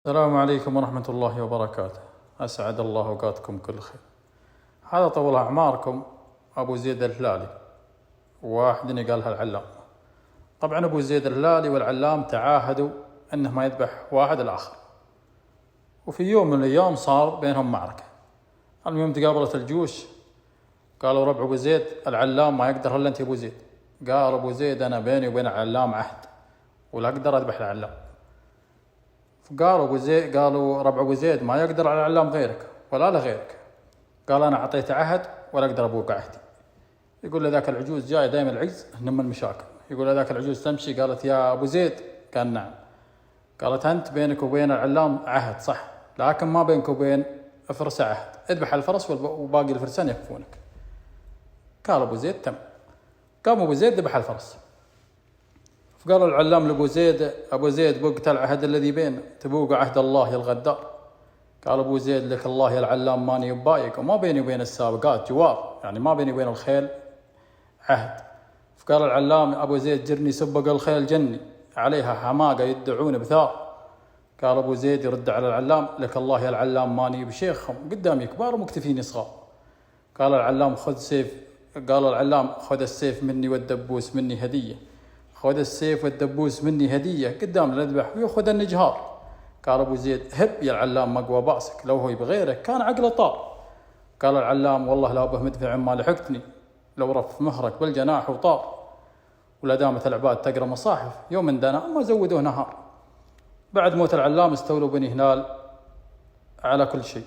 السلام عليكم ورحمة الله وبركاته. أسعد الله أوقاتكم كل خير. هذا طول أعماركم أبو زيد الهلالي، واحد قالها العلام. طبعا أبو زيد الهلالي والعلام تعاهدوا أنه ما يذبح واحد الآخر، وفي يوم من الأيام صار بينهم معركة. المهم تقابلت الجيوش، قالوا ربع أبو زيد العلام ما يقدر إلا أنت أبو زيد. قال أبو زيد أنا بيني وبين العلام عهد ولا أقدر أذبح العلام. قالوا ربع أبو زيد ما يقدر على العلام غيرك ولا لغيرك. قال أنا أعطيت عهد ولا أقدر أبوق عهدي. يقول لذاك العجوز جاي دائما العجز نم المشاكل. يقول لذاك العجوز تمشي، قالت يا أبو زيد، قال نعم. قالت أنت بينك وبين العلام عهد صح، لكن ما بينك وبين فرس عهد، اذبح الفرس وباقي الفرسان يكفونك. قال أبو زيد تم. قام أبو زيد ذبح الفرس. فقال العلام لأبو زيد أبو زيد بقت العهد الذي بين تبوق عهد الله يا الغدار. قال أبو زيد لك الله يا العلام ماني بايق، وما بيني وبين السابقات جوار، يعني ما بيني وبين الخيل عهد. فقال العلام أبو زيد جرني سبق الخيل جني عليها حماقة يدعون بثار. قال أبو زيد يرد على العلام لك الله يا العلام ماني بشيخهم، قدامي كبار ومكتفيني صغار. قال العلام قال العلام خذ السيف مني والدبوس مني هدية. خذ السيف والدبوس مني هدية، قدام الأذبح ويأخذ النجهار. قال أبو زيد هب يا العلام مقوى باسك، لو هو بغيرك كان عقله طار. قال العلام والله لا به مدفع ما لحقتني، لو رف مهرك بالجناح وطار. ولا دامت العباد تقرأ مصاحف يوم دنا ما زودوه نهار. بعد موت العلام استولوا بني هلال على كل شيء.